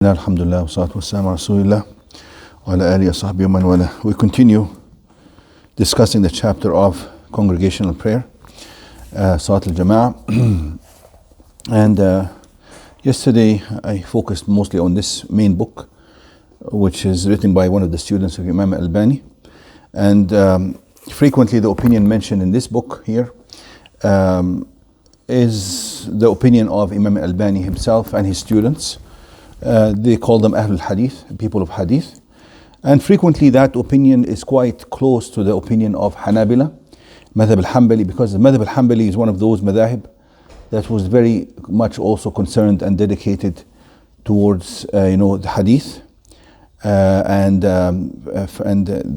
Alhamdulillah, wassalatu wassalamu ala rasulillah wa ala alihi wa sahbihi wa man wala. We continue discussing the chapter of congregational prayer, Salat al-Jama'ah. And yesterday I focused mostly on this main book, which is written by one of the students of Imam Albani. And frequently the opinion mentioned in this book here is the opinion of Imam Albani himself and his students. They call them Ahlul Hadith, people of Hadith. And frequently that opinion is quite close to the opinion of Hanabila, Madhab al-Hanbali, because the Madhab al-Hanbali is one of those madhahib that was very much also concerned and dedicated towards the Hadith. And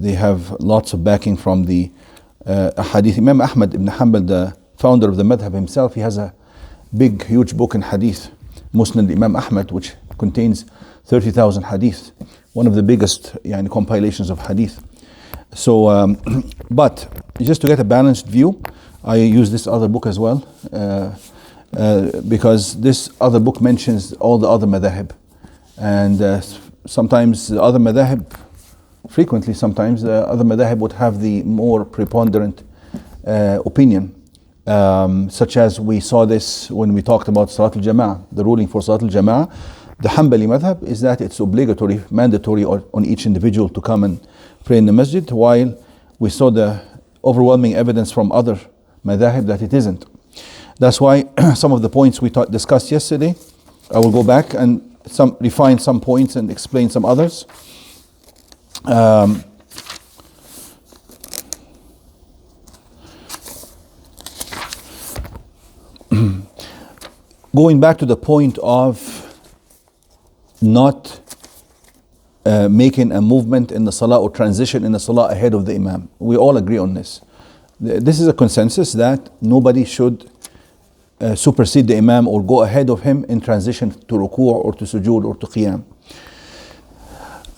they have lots of backing from the Hadith. Imam Ahmad ibn Hanbal, the founder of the madhab himself, he has a big, huge book in Hadith, Musnad Imam Ahmad, which contains 30,000 hadith, one of the biggest compilations of hadith. So, but just to get a balanced view, I use this other book as well, because this other book mentions all the other madhahib. And sometimes the other madhahib, frequently sometimes the other madhahib would have the more preponderant opinion. Such as we saw this when we talked about Salat al-Jama'ah, the ruling for Salat al-Jama'ah. The Hanbali madhab is that it's obligatory, mandatory on each individual to come and pray in the masjid, while we saw the overwhelming evidence from other madhahib that it isn't. That's why some of the points we discussed yesterday, I will go back and refine some points and explain some others. Going back to the point of not making a movement in the salah or transition in the salah ahead of the imam. We all agree on this. This is a consensus that nobody should supersede the imam or go ahead of him in transition to ruku' or to sujood or to qiyam.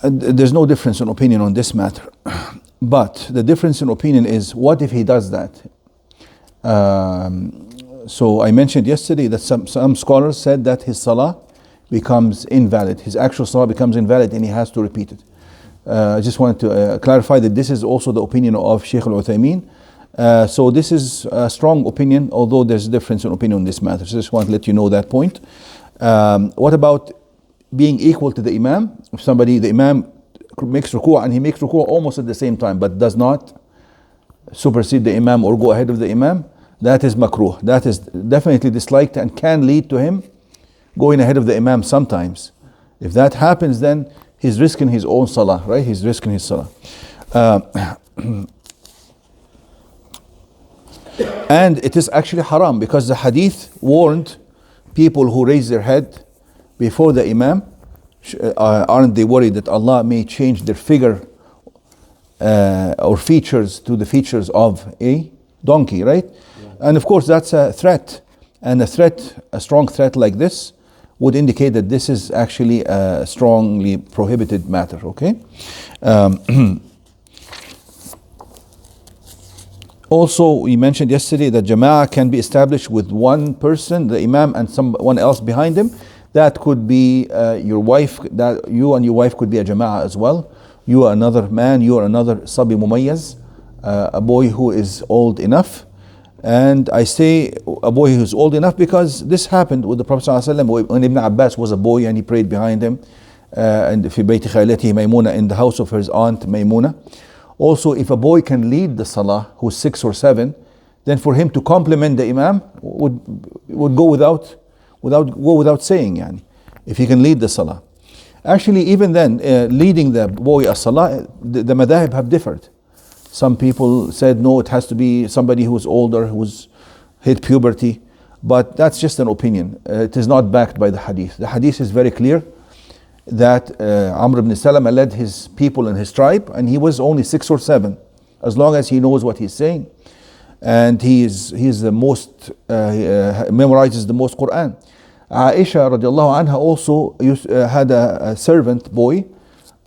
There's no difference in opinion on this matter. But the difference in opinion is, what if he does that? So I mentioned yesterday that some scholars said that his salah becomes invalid. His actual salah becomes invalid and he has to repeat it. I just wanted to clarify that this is also the opinion of Shaykh al-Uthaymeen. So this is a strong opinion, although there's a difference in opinion on this matter. So I just want to let you know that point. What about being equal to the imam? If the imam makes ruku' and he makes ruku' almost at the same time, but does not supersede the imam or go ahead of the imam, that is makruh. That is definitely disliked and can lead to him going ahead of the imam sometimes. If that happens, then he's risking his own salah, right? He's risking his salah. And it is actually haram, because the hadith warned people who raise their head before the imam, aren't they worried that Allah may change their figure or features to the features of a donkey, right? Yeah. And of course that's a threat. And a strong threat like this would indicate that this is actually a strongly prohibited matter, okay? Also, we mentioned yesterday that Jama'ah can be established with one person, the Imam, and someone else behind him. That could be your wife, that you and your wife could be a Jama'ah as well. You are another man, you are another Sabi Mumayyaz, a boy who is old enough. And I say a boy who's old enough because this happened with the Prophet ﷺ when Ibn Abbas was a boy and he prayed behind him and في بيت خالته ميمونة, in the house of his aunt Maymuna. Also, if a boy can lead the salah who's 6 or 7, then for him to complement the imam would go without saying, yani, if he can lead the salah. Actually, even then, leading the boy a salah, the madhahib have differed. Some people said, no, it has to be somebody who's older, who's hit puberty. But that's just an opinion. It is not backed by the hadith. The hadith is very clear that Amr ibn Salama led his people in his tribe, and he was only 6 or 7, as long as he knows what he's saying. And he is the most, memorizes the most Quran. Aisha radiallahu anha also had a servant boy,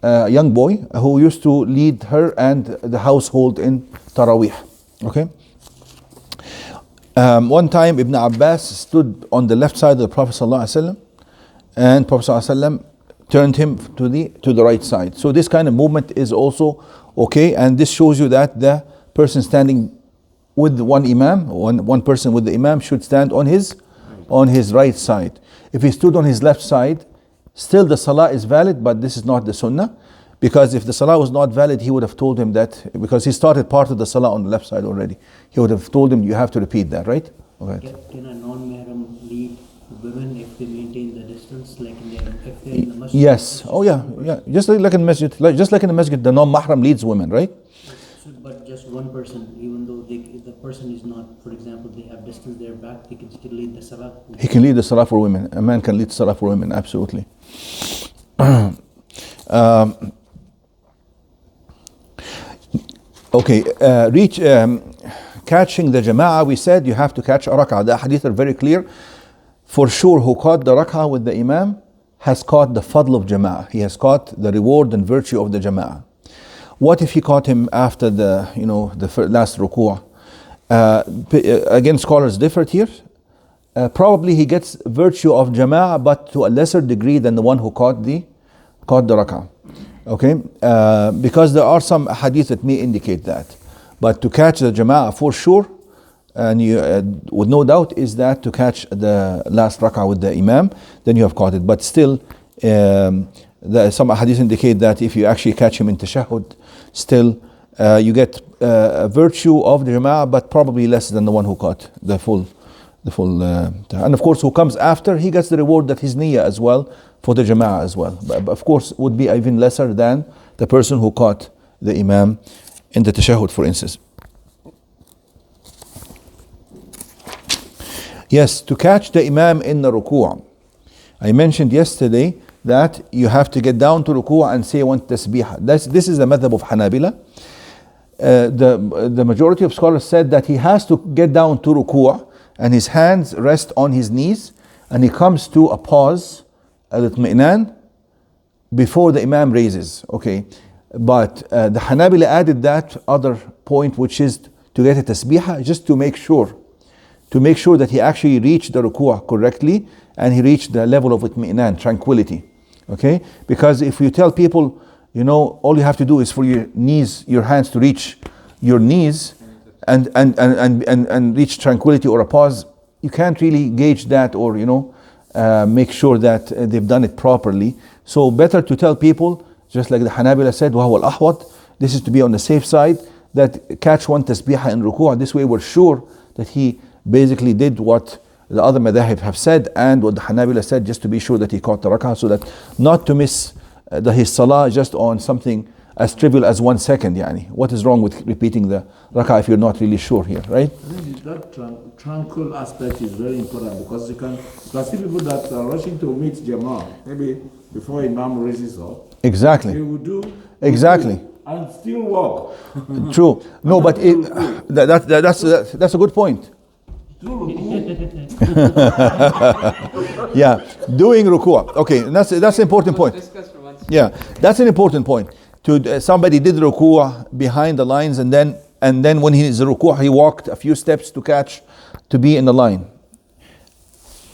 a young boy who used to lead her and the household in Taraweeh. Okay. One time Ibn Abbas stood on the left side of the Prophet ﷺ, and Prophet ﷺ turned him to the right side. So this kind of movement is also okay, and this shows you that the person standing with one imam, one person with the imam, should stand on his right side. If he stood on his left side, still the salah is valid, but this is not the sunnah, because if the salah was not valid, he would have told him that, because he started part of the salah on the left side already. He would have told him, you have to repeat that, right? Okay. Can a non-mahram lead women if they maintain the distance, like if they're in the masjid? Yes. Oh yeah. Just like in the masjid, the non-mahram leads women, right? But just one person, even though if the person is not, for example, they have distance their back, they can still lead the salah. He can lead the salah for women. A man can lead salah for women, absolutely. Okay, catching the jama'ah, we said you have to catch a rak'ah. The hadith are very clear. For sure, who caught the rak'ah with the imam has caught the fadl of jama'ah. He has caught the reward and virtue of the jama'ah. What if he caught him after the last ruku'? Again, scholars differed here. Probably he gets virtue of jama'ah, but to a lesser degree than the one who caught the rak'ah. Okay, because there are some hadith that may indicate that. But to catch the jama'ah for sure, and you, with no doubt, is that to catch the last rak'ah with the imam, then you have caught it. But still, some hadith indicate that if you actually catch him in tashahhud, still you get a virtue of the jama'ah, but probably less than the one who caught the full. And of course, who comes after, he gets the reward that his niyyah as well for the jama'ah as well. But of course, would be even lesser than the person who caught the imam in the tashahhud, for instance. Yes, to catch the imam in the ruku'. I mentioned yesterday that you have to get down to ruku' and say one tasbih. This is the madhab of Hanabila. The majority of scholars said that he has to get down to ruku' and his hands rest on his knees, and he comes to a pause, al-itmi'nan, before the imam raises. Okay, but the Hanabila added that other point, which is to get a tasbihah, just to make sure that he actually reached the ruku' correctly and he reached the level of itmi'nan, tranquility. Okay, because if you tell people, all you have to do is for your hands to reach your knees and reach tranquility or a pause, you can't really gauge that or make sure that they've done it properly. So better to tell people, just like the Hanabila said, وَهُوَ الْأَحْوَطِ, this is to be on the safe side, that catch one tasbihah in ruku'. This way we're sure that he basically did what the other madhahib have said and what the Hanabila said, just to be sure that he caught the rak'ah, so that not to miss his salah just on something as trivial as 1 second. What is wrong with repeating the rak'ah if you're not really sure here, right? I think that tranquil aspect is very important, because you can see people that are rushing to meet Jama'ah, maybe before Imam raises up. Exactly. They will do. Exactly. And still walk. True. No, but that's a good point. Yeah, doing ruku'. Okay, that's an important point. Yeah, that's an important point. Somebody did ruku' behind the lines, and then when he is ruku', he walked a few steps to be in the line.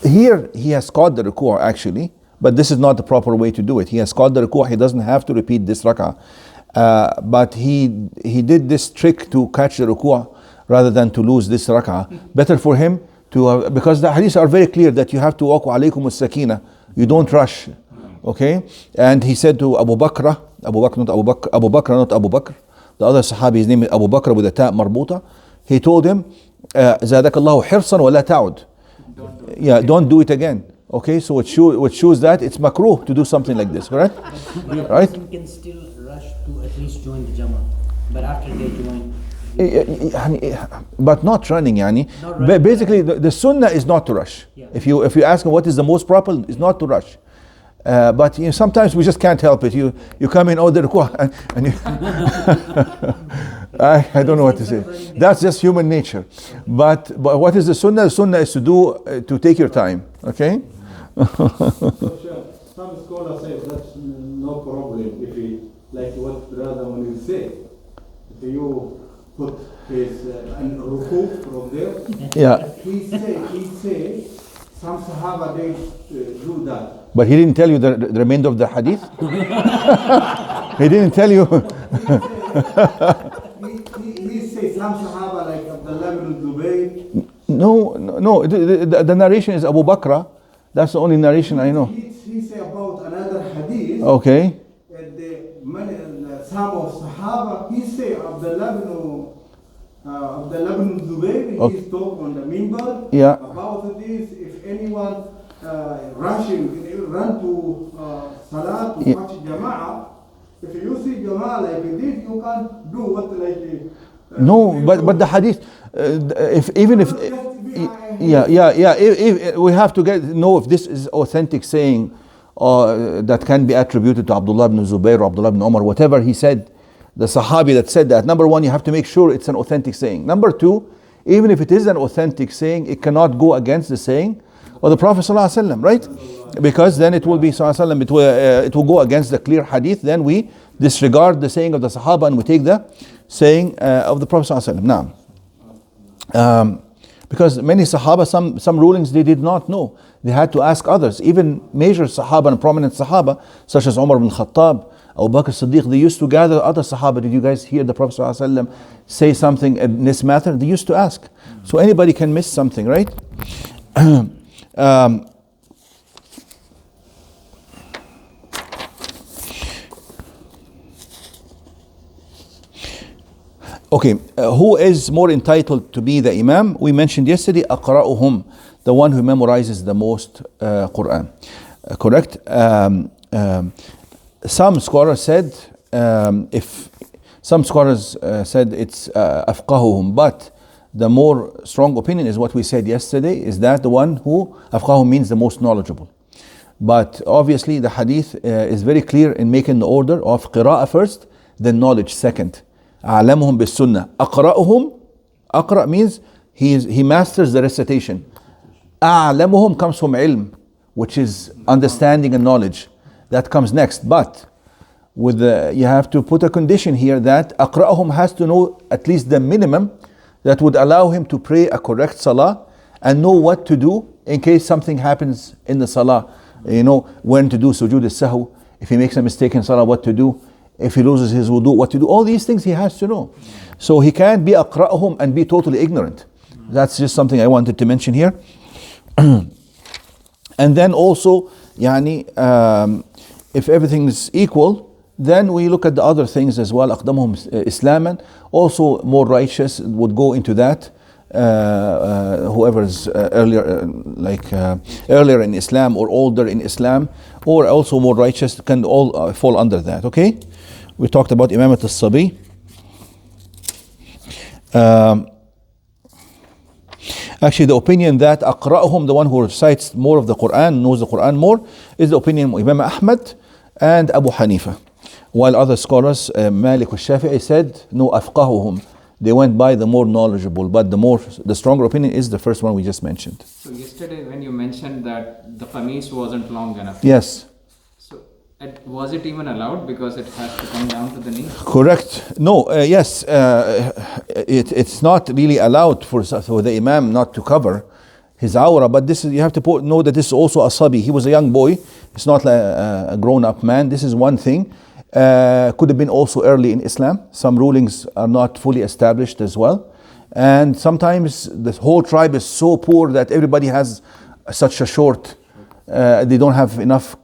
Here he has caught the ruku' actually, but this is not the proper way to do it. He has caught the ruku'. He doesn't have to repeat this rak'ah, but he did this trick to catch the ruku' rather than to lose this rak'ah. Better for him to because the hadiths are very clear that you have to walk alaykum as-sakina. You don't rush. Okay, and he said to Abu Bakr, not Abu Bakr. The other Sahabi, his name is Abu Bakr with a ta' marbuta. He told him, زادك الله حرصا ولا تعود. Yeah, don't do it again. Okay, so it shows that it's makruh to do something like this, correct? But right? person can still rush to at least join the Jama'ah, but after they join. But not running, Not running. Basically, the sunnah is not to rush. Yeah. If you ask him what is the most proper, it's not to rush. But sometimes we just can't help it. You come in the ruku' and you I don't know what to say. That's just human nature. But what is the sunnah? The sunnah is to take your time. Okay. Some scholars say that's no problem if he, like what brother when you say, if you put his ruku from there. Yeah. He say some Sahaba they do that. But he didn't tell you the remainder of the hadith? He didn't tell you. He says some Sahaba like Abdullah ibn Zubayr. No. The narration is Abu Bakr. That's the only narration I know. He say about another hadith. Okay. Some of Sahaba, he say Abdullah ibn Zubayr, Okay. he's talk on the minbar about this. If anyone run to Salah to watch Jama'ah, if you see Jama'ah like this, you can do what like. No, but the hadith, if we have to know if this is authentic saying that can be attributed to Abdullah ibn Zubayr or Abdullah ibn Umar, whatever he said, the Sahabi that said that. Number one, you have to make sure it's an authentic saying. Number two, even if it is an authentic saying, it cannot go against the saying of the Prophet ﷺ, right? Because then it will be ﷺ, it will go against the clear hadith. Then we disregard the saying of the Sahaba and we take the saying of the Prophet ﷺ. Now, because many Sahaba, some rulings they did not know. They had to ask others. Even major Sahaba and prominent Sahaba, such as Umar ibn Khattab, Abu Bakr Siddiq, they used to gather other Sahaba. Did you guys hear the Prophet ﷺ say something in this matter? They used to ask. So anybody can miss something, right? Okay, who is more entitled to be the Imam? We mentioned yesterday, أقرأهم, the one who memorizes the most Quran. Correct? Some scholars said, said it's أفقههم, but the more strong opinion is what we said yesterday, is that the one who أفقههم means the most knowledgeable. But obviously the hadith is very clear in making the order of qira'ah first, then knowledge second. أعلمهم بالسنة. أقرأهم, أقرأ means he masters the recitation. أعلمهم comes from ilm, which is understanding and knowledge. That comes next. But with you have to put a condition here that أقرأهم has to know at least the minimum that would allow him to pray a correct salah and know what to do in case something happens in the salah. You know when to do sujood al-sahw. If he makes a mistake in salah, what to do. If he loses his wudu, what to do. All these things he has to know. So he can't be أقرأهم and be totally ignorant. That's just something I wanted to mention here. And then also, if everything is equal, then we look at the other things as well. أقدمهم إسلاما, also more righteous would go into that. Whoever is earlier in Islam or older in Islam, or also more righteous, can all fall under that. Okay, we talked about Imamat al-Sabi. Actually, the opinion that أقرأهم, the one who recites more of the Quran, knows the Quran more, is the opinion of Imam Ahmad and Abu Hanifa. While other scholars, Malik al-Shafi'i, said no, أفقههم. They went by the more knowledgeable, but the stronger opinion is the first one we just mentioned. So yesterday when you mentioned that the qamis wasn't long enough. Yes. So was it even allowed because it has to come down to the knee? Correct. No, yes, it's not really allowed for the Imam not to cover his awrah, but this is, you have to know that this is also a sabi. He was a young boy. It's not like a grown-up man. This is one thing. Could have been also early in Islam. Some rulings are not fully established as well. And sometimes the whole tribe is so poor that everybody has such a short, they don't have enough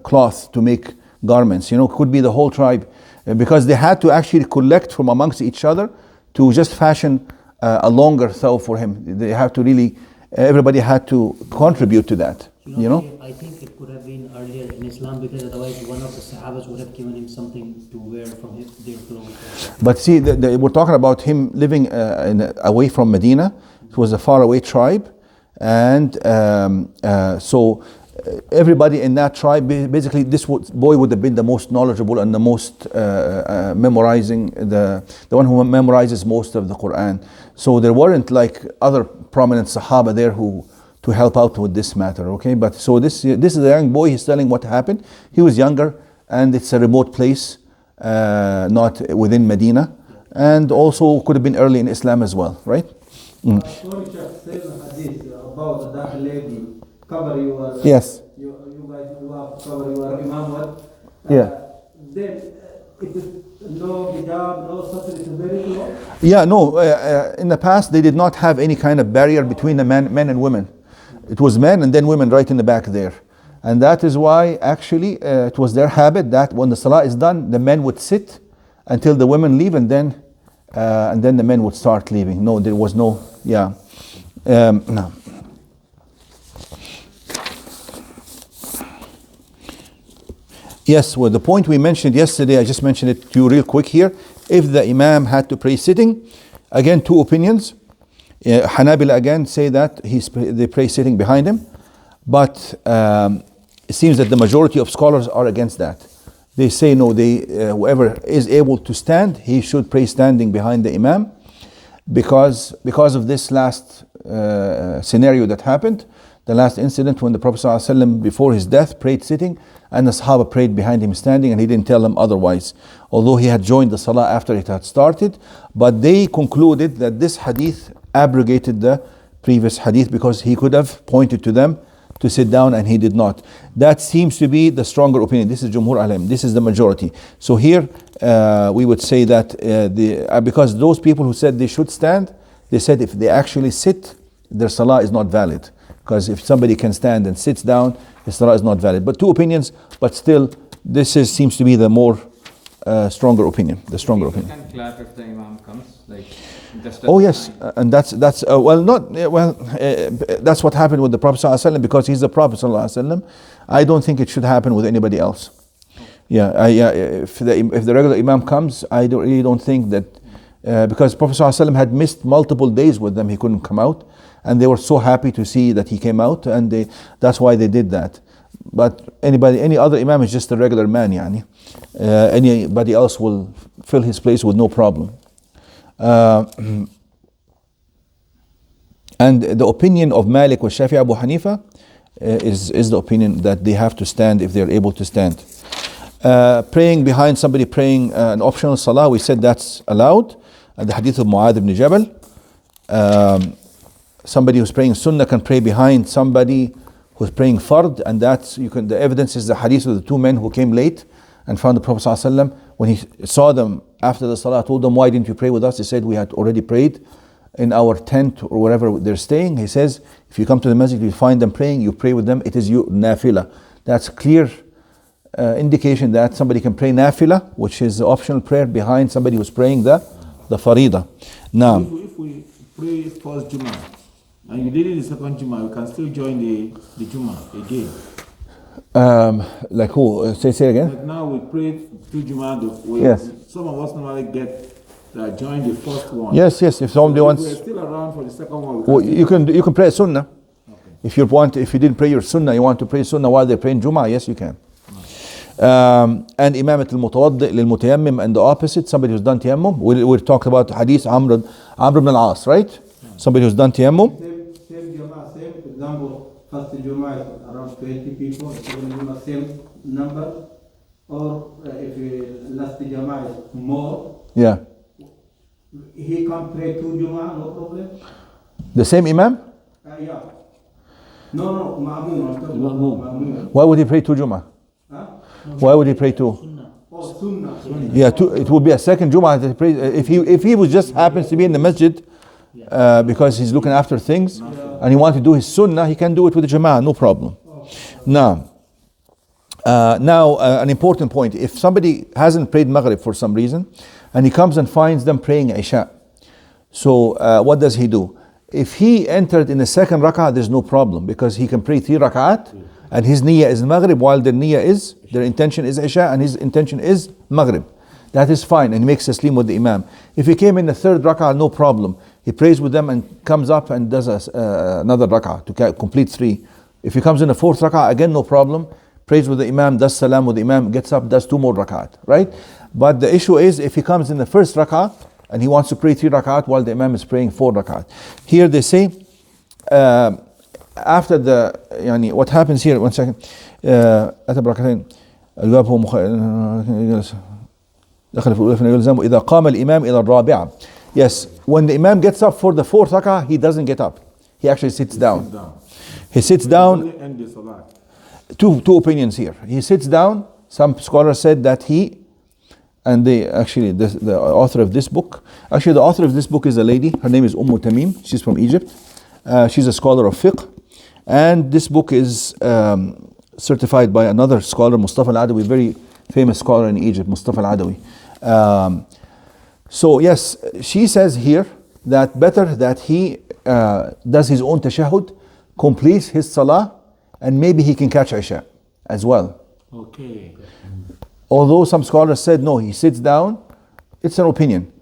cloth to make garments. Could be the whole tribe. Because they had to actually collect from amongst each other to just fashion a longer thawb for him. They have to really, everybody had to contribute to that. I think it could have been earlier in Islam, because otherwise one of the Sahabas would have given him something to wear from their clothes. But see, we're talking about him living away from Medina. It was a faraway tribe, and so everybody in that tribe, basically this boy would have been the most knowledgeable and the most memorizing, the one who memorizes most of the Quran. So there weren't like other prominent Sahaba there to help out with this matter, okay? But so this is a young boy. He's telling what happened. He was younger, and it's a remote place, not within Medina, and also could have been early in Islam as well, right? Sorry, Sheikh, same hadith about that lady cover your Yes. your you guys do have to cover your imam what? Yeah. Then it is no hijab, no such, it's very low. Yeah, no, in the past they did not have any kind of barrier between the men and women. It was men and then women right in the back there. And that is why actually it was their habit that when the salah is done, the men would sit until the women leave and then the men would start leaving. No, there was no, yeah. No. Yes, well, the point we mentioned yesterday, I just mentioned it to you real quick here. If the imam had to pray sitting, again, two opinions. Hanabila again say that they pray sitting behind him, but it seems that the majority of scholars are against that. They say no, whoever is able to stand, he should pray standing behind the imam, because of this last scenario that happened, the last incident when the Prophet ﷺ before his death prayed sitting, and the Sahaba prayed behind him standing, and he didn't tell them otherwise, although he had joined the salah after it had started. But they concluded that this hadith abrogated the previous hadith, because he could have pointed to them to sit down and he did not. That seems to be the stronger opinion. This is Jumhur Alim, this is the majority. So here we would say that because those people who said they should stand, they said if they actually sit, their salah is not valid. Because if somebody can stand and sits down, his salah is not valid. But two opinions, but still this seems to be the more stronger opinion. The stronger opinion. Can clap if the imam comes, like just Oh yes, and that's that's what happened with the Prophet ﷺ, because he's the Prophet ﷺ. I don't think it should happen with anybody else. If the regular imam comes, I really don't think that because Prophet ﷺ had missed multiple days with them, he couldn't come out, and they were so happy to see that he came out, and that's why they did that. But any other imam is just a regular man, yani. Anybody else will fill his place with no problem. And the opinion of Malik wa Shafi Abu Hanifa is the opinion that they have to stand if they're able to stand. Praying behind somebody praying an optional salah, we said that's allowed. The hadith of Mu'adh ibn Jabal. Somebody who's praying sunnah can pray behind somebody who's praying fard, and the evidence is the hadith of the two men who came late and found the Prophet ﷺ. When he saw them after the salah, told them, why didn't you pray with us? They said, we had already prayed in our tent or wherever they're staying. He says, if you come to the masjid, you find them praying, you pray with them, it is your nafila. That's clear indication that somebody can pray nafila, which is the optional prayer, behind somebody who's praying the farida. Now, If we pray first Jummah and you did it the second Jummah, we can still join the Jummah again. like who? Say again. Like now we pray two Jummah. Yes. Some of us normally join the first one. Yes. If somebody wants, We're still around for the second one. you can pray sunnah. If you didn't pray your sunnah, you want to pray sunnah while they're praying Jummah, yes, you can. And imamat al-mutawaddi lil-mutayammim, and the opposite, somebody who's done tayammum. We'll talk about hadith Amr ibn al-As, right? Somebody who's done tayammum. Same Jummah, same example. First Jummah is around 20 people, second Jummah same number, or if last Jummah is more, Yeah. he can pray two Jummah, no problem. The same imam? Yeah. No, Ma'mun. I'm talking about Ma'mun. Why would he pray two Jummah? Huh? Why would he pray two? Oh, Sunnah. Yeah, it would be a second Jummah. That he prays. If he was just happens to be in the masjid because he's looking after things and he wants to do his sunnah, he can do it with the Jama'ah, no problem. Now, an important point. If somebody hasn't prayed Maghrib for some reason and he comes and finds them praying Isha, so what does he do? If he entered in the second rak'ah, there's no problem, because he can pray 3 rak'at and his niyyah is Maghrib, while their intention is Isha and his intention is Maghrib. That is fine, and he makes taslim with the imam. If he came in the third rak'ah, no problem. He prays with them and comes up and does another rak'ah to complete 3. If he comes in the fourth rak'ah, again no problem. Prays with the imam, does salam with the imam, gets up, does 2 more rak'at, right? But the issue is if he comes in the first rak'ah and he wants to pray 3 rak'at while the imam is praying 4 rak'at. Here they say, after what happens here, 1 second. أتى بركعتين الباب هو دخل في الأولى فيلزم إذا قام الإمام إلى الرابعة. Yes, when the imam gets up for the 4th rak'ah, he doesn't get up. He actually sits down. He sits down. two opinions here. He sits down. Some scholars said that he, and they actually, the author of this book, actually the author of this book is a lady. Her name is Tamim. She's from Egypt. She's a scholar of fiqh. And this book is certified by another scholar, Mustafa al-Adawi, very famous scholar in Egypt, Mustafa al-Adawi. So yes, she says here that better that he does his own tashahhud, completes his salah, and maybe he can catch Isha as well. Okay. Although some scholars said no, he sits down. It's an opinion.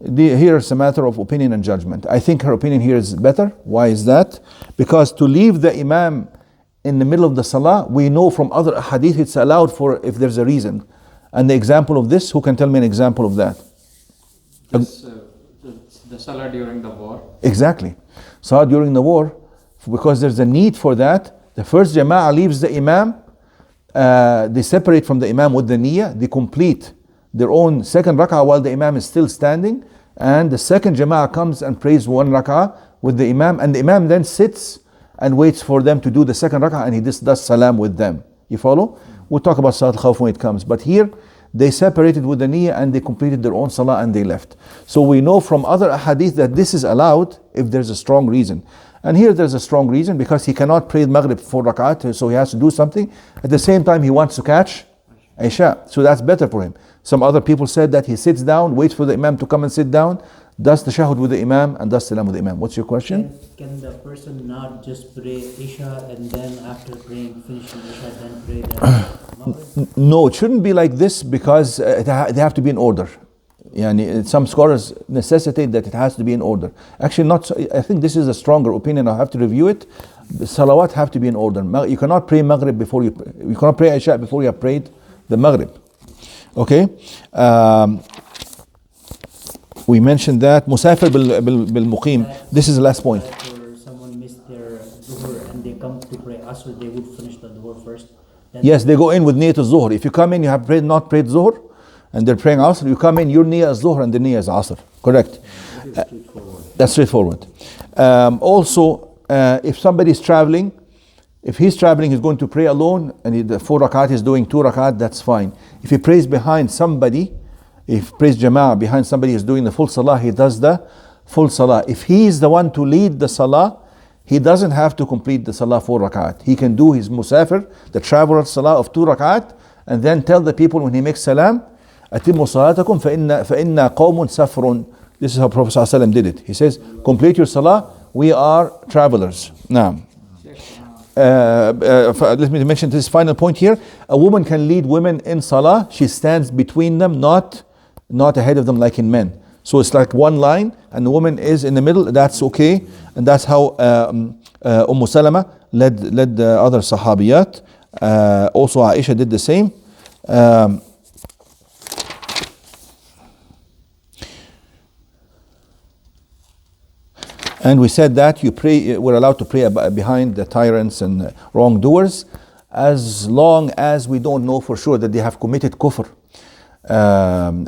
Here it's a matter of opinion and judgment. I think her opinion here is better. Why is that? Because to leave the imam in the middle of the salah, we know from other hadith it's allowed for if there's a reason. And the example of this, who can tell me an example of that? This, the salah during the war. Exactly. Salah during the war, because there's a need for that. The first jama'ah leaves the imam, they separate from the imam with the niyyah, they complete their own second rak'ah while the imam is still standing, and the second jama'ah comes and prays one rak'ah with the imam, and the imam then sits and waits for them to do the second rak'ah, and he just does salam with them. You follow? We'll talk about salat khawf when it comes, but here they separated with the niyyah and they completed their own salah and they left. So we know from other hadith that this is allowed if there's a strong reason. And here there's a strong reason because he cannot pray Maghrib 4 rak'at, so he has to do something. At the same time, he wants to catch Isha, so that's better for him. Some other people said that he sits down, waits for the imam to come and sit down, does the tashahhud with the imam, and does salam with the imam. What's your question? Can the person not just pray Isha and then after praying, finishing Isha, then pray the Maghrib? No, it shouldn't be like this because they have to be in order. Yani, some scholars necessitate that it has to be in order. Actually, not. I think this is a stronger opinion. I have to review it. The salawat have to be in order. You cannot pray Maghrib before you cannot pray Isha before you have prayed the Maghrib. Okay. We mentioned that Musafir bil Muqim. This is the last point. Or someone missed their Dhuhr and they come to pray Asr, they would finish the Dhuhr first. Then Yes, they go in with niyyat al-Zuhr. If you come in, you have not prayed Zuhr, and they're praying Asr, you come in, your niyyah is Zuhr and the niyyah is Asr. Correct. That's straightforward. Also, if somebody is traveling, if he's traveling, he's going to pray alone, and the 4 rakat is doing 2 rakat, that's fine. If he prays behind somebody, if he prays jama'ah behind somebody who's doing the full salah, he does the full salah. If he is the one to lead the salah, he doesn't have to complete the salah 4 rakat. He can do his musafir, the traveler salah of 2 rakat, and then tell the people when he makes salam, أتموا صلاتكم فإن قوم سفر. This is how Prophet ﷺ did it. He says, complete your salah, we are travelers. Now, let me mention this final point here. A woman can lead women in salah. She stands between them, not ahead of them like in men. So it's like one line and the woman is in the middle. That's okay. And that's how Salama led the other Sahabiyat. Also Aisha did the same. And we said that we're allowed to pray behind the tyrants and wrongdoers as long as we don't know for sure that they have committed kufr.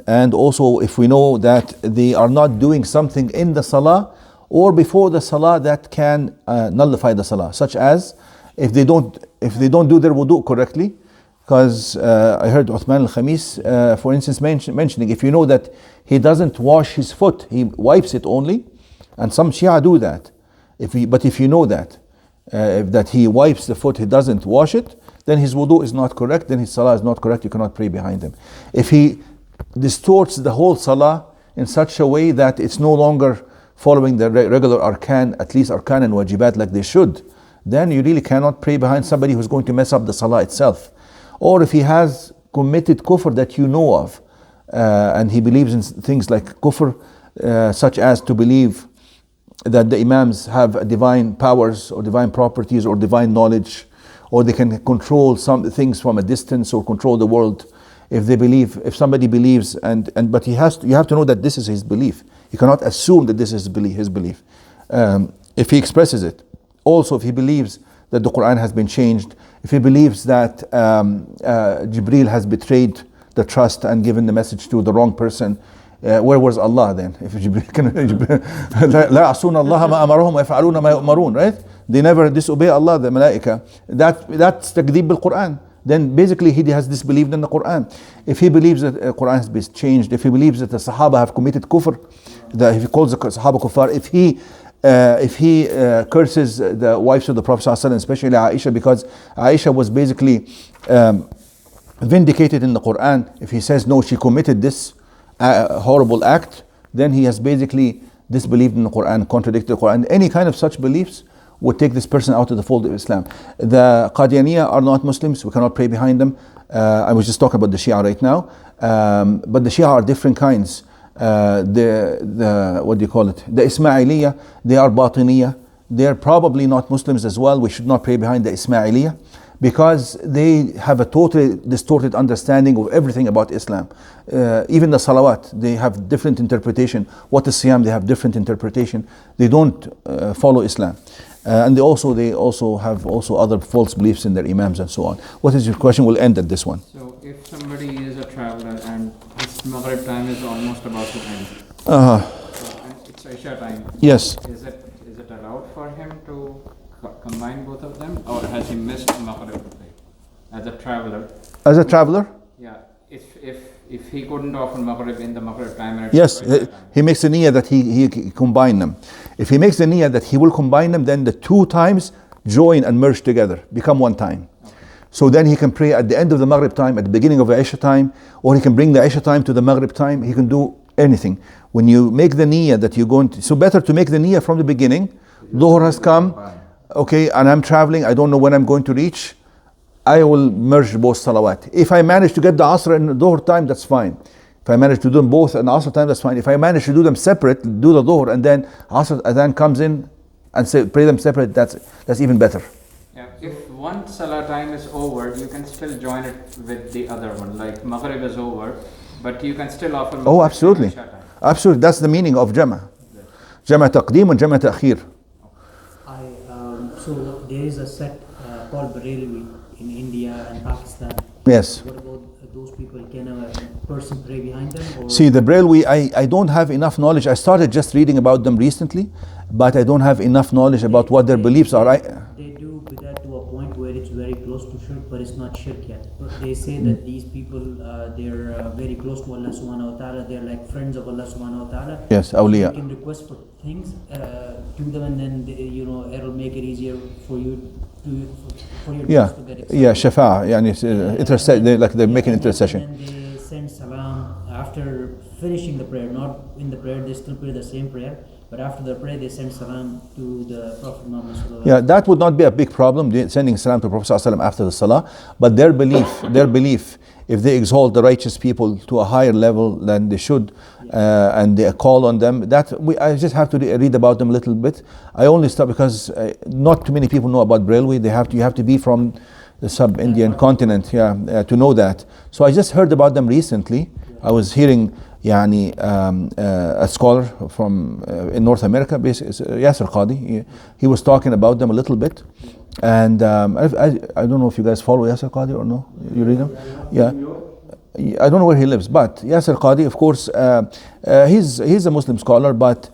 And also if we know that they are not doing something in the salah or before the salah that can nullify the salah, such as if they don't do their wudu correctly. Because I heard Uthman al-Khamis, for instance, mentioning if you know that he doesn't wash his foot, he wipes it only. And some Shia do that. But if you know that he wipes the foot, he doesn't wash it, then his wudu is not correct, then his salah is not correct, you cannot pray behind him. If he distorts the whole salah in such a way that it's no longer following the regular arkan, at least arkan and wajibat like they should, then you really cannot pray behind somebody who's going to mess up the salah itself. Or if he has committed kufr that you know of, and he believes in things like kufr, such as to believe that the imams have divine powers or divine properties or divine knowledge, or they can control some things from a distance or control the world. If somebody believes, but you have to know that this is his belief. You cannot assume that this is his belief. If he expresses it, also if he believes that the Quran has been changed, if he believes that Jibreel has betrayed the trust and given the message to the wrong person, where was Allah then? If Jibreel can, لا يعصون الله ما أمرهم ويفعلون ما يؤمرون, right? they never disobey Allah, the malaika. That's takdeeb bil-Quran. Then basically he has disbelieved in the Quran. If he believes that the Quran has been changed, if he believes that the Sahaba have committed kufr, that if he calls the Sahaba kuffar, if he curses the wives of the Prophet ﷺ, especially Aisha, because Aisha was basically vindicated in the Quran. If he says no, she committed this horrible act, then he has basically disbelieved in the Quran, contradicted the Quran. Any kind of such beliefs would take this person out of the fold of Islam. The Qadianiyah are not Muslims. We cannot pray behind them. I was just talking about the Shia right now. But the Shia are different kinds. The what do you call it? The Ismailiyah, they are Batiniyah. They are probably not Muslims as well. We should not pray behind the Ismailiyah, because they have a totally distorted understanding of everything about Islam. Even the salawat, they have different interpretation. What is siyam, they have different interpretation. They don't follow Islam. And they also have other false beliefs in their imams and so on. What is your question? We'll end at this one. So if somebody is a traveler and his Maghrib time is almost about to end, and it's Isha time, Yes. is it allowed for him to combine both of them, or has he missed Maghrib as a traveler? As a traveler? Yeah, if he couldn't offer Maghrib in the Maghrib time, and Yes, he makes a niyyah that he combine them. If he makes the niyyah that he will combine them, then the two times join and merge together, become one time. Okay. So then he can pray at the end of the Maghrib time, at the beginning of the Isha time, or he can bring the Isha time to the Maghrib time. He can do anything. When you make the niyyah that you're going to, so better to make the niyyah from the beginning. Dhuhr has come, okay, and I'm traveling, I don't know when I'm going to reach. I will merge both salawat. If I manage to get the Asr and Dhuhr time, that's fine. If I manage to do them both at Asr time, that's fine. If I manage to do them separate, do the Dhuhr and then Asr Adhan comes in and say, pray them separate, that's even better. Yeah, if one Salah time is over, you can still join it with the other one. Like Maghrib is over, but you can still offer Maghrib. Oh, absolutely. Isha time. Absolutely. That's the meaning of Jama. Jama taqdeem and Jama ta'khir. So there is a sect called Barelvi in India and Pakistan. Yes. What about those people? Can a person pray behind them? Or See, the Braillewi, I don't have enough knowledge. I started just reading about them recently, but I don't have enough knowledge about what their beliefs are. They do that to a point where it's very close to shirk, but it's not shirk yet. But they say that these people, they're very close to Allah subhanahu wa ta'ala. They're like friends of Allah subhanahu wa ta'ala. Yes, You awliya. can request for things to them, and then it'll make it easier for you for your Yeah, request to get accepted. yeah, shafa'a, yani, they're making intercession. And then they send salam after finishing the prayer, not in the prayer, they still pray the same prayer, but after the prayer they send salam to the Prophet Muhammad sallallahu alaihi wasallam. Yeah, that would not be a big problem, sending salam to Prophet ﷺ after the salah. But their belief, if they exalt the righteous people to a higher level than they should, and they call on them, I just have to read about them a little bit. I only start because not too many people know about Braillewi. You have to be from the sub-Indian continent, to know that. So I just heard about them recently. I was hearing a scholar from in North America, Yasser Qadi. He was talking about them a little bit, and I don't know if you guys follow Yasser Qadi or no. You read him? Yeah. I don't know where he lives, but Yasser Qadi, of course, he's a Muslim scholar, but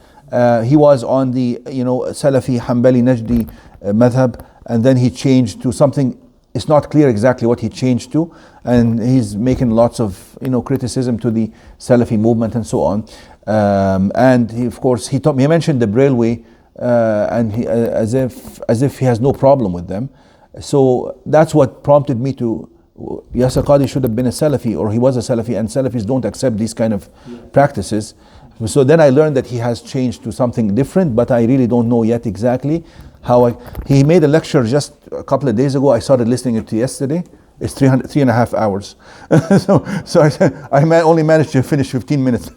he was on the Salafi Hanbali Najdi madhab, and then he changed to something. It's not clear exactly what he changed to, and he's making lots of criticism to the Salafi movement and so on. And he, of course, he mentioned the Braillewi, and he, as if he has no problem with them. So that's what prompted me to. Yasser Qadi should have been a Salafi, or he was a Salafi, and Salafis don't accept these kind of practices. So then I learned that he has changed to something different, but I really don't know yet exactly how. He made a lecture just a couple of days ago. I started listening to it yesterday. It's 3.5 hours. so I said, only managed to finish 15 minutes.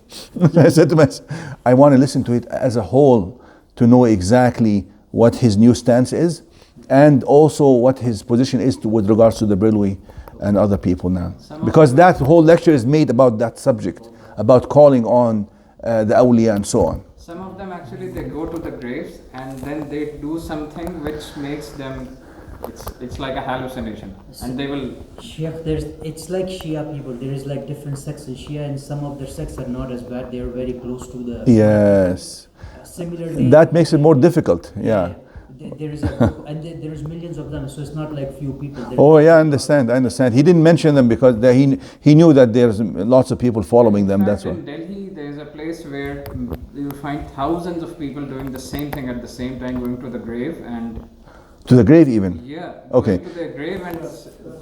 I said to myself, I want to listen to it as a whole to know exactly what his new stance is, and also what his position is with regards to the Braillewi and other people now. Because that whole lecture is made about that subject, about calling on the awliya and so on. Some of them actually, they go to the graves and then they do something which makes them, it's like a hallucination, and they will. Shia, it's like Shia people. There is like different sects in Shia, and some of their sects are not as bad. They are very close to the. Yes. Similarly. That makes it more difficult. Yeah. There is a group, and there's millions of them, so it's not like few people. Oh yeah, I understand. He didn't mention them because he knew that there's lots of people following them. In That's fact, why. in Delhi, there is a place where you find thousands of people doing the same thing at the same time, going to the grave and To the grave even. yeah, Okay. going to the grave and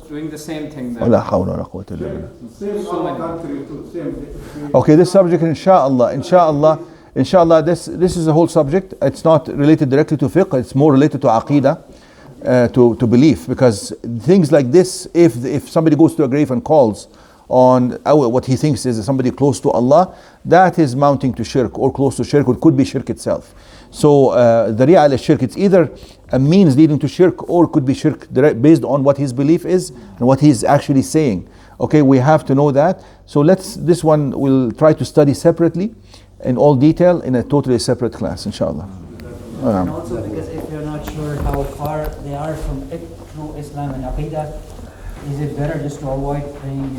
doing the same thing there. ولا حول ولا قوة إلا بالله. Same So our many. country too, same. Okay, this subject, inshallah, this is a whole subject. It's not related directly to fiqh. It's more related to aqidah, to belief. Because things like this, if somebody goes to a grave and calls on what he thinks is somebody close to Allah, that is mounting to shirk or close to shirk, or it could be shirk itself. So the riya al-shirk, it's either a means leading to shirk, or it could be shirk based on what his belief is and what he's actually saying. Okay, we have to know that. So this one we'll try to study separately in all detail in a totally separate class, inshallah. And also because if you're not sure how far they are from true Islam and Aqidah, is it better just to avoid praying,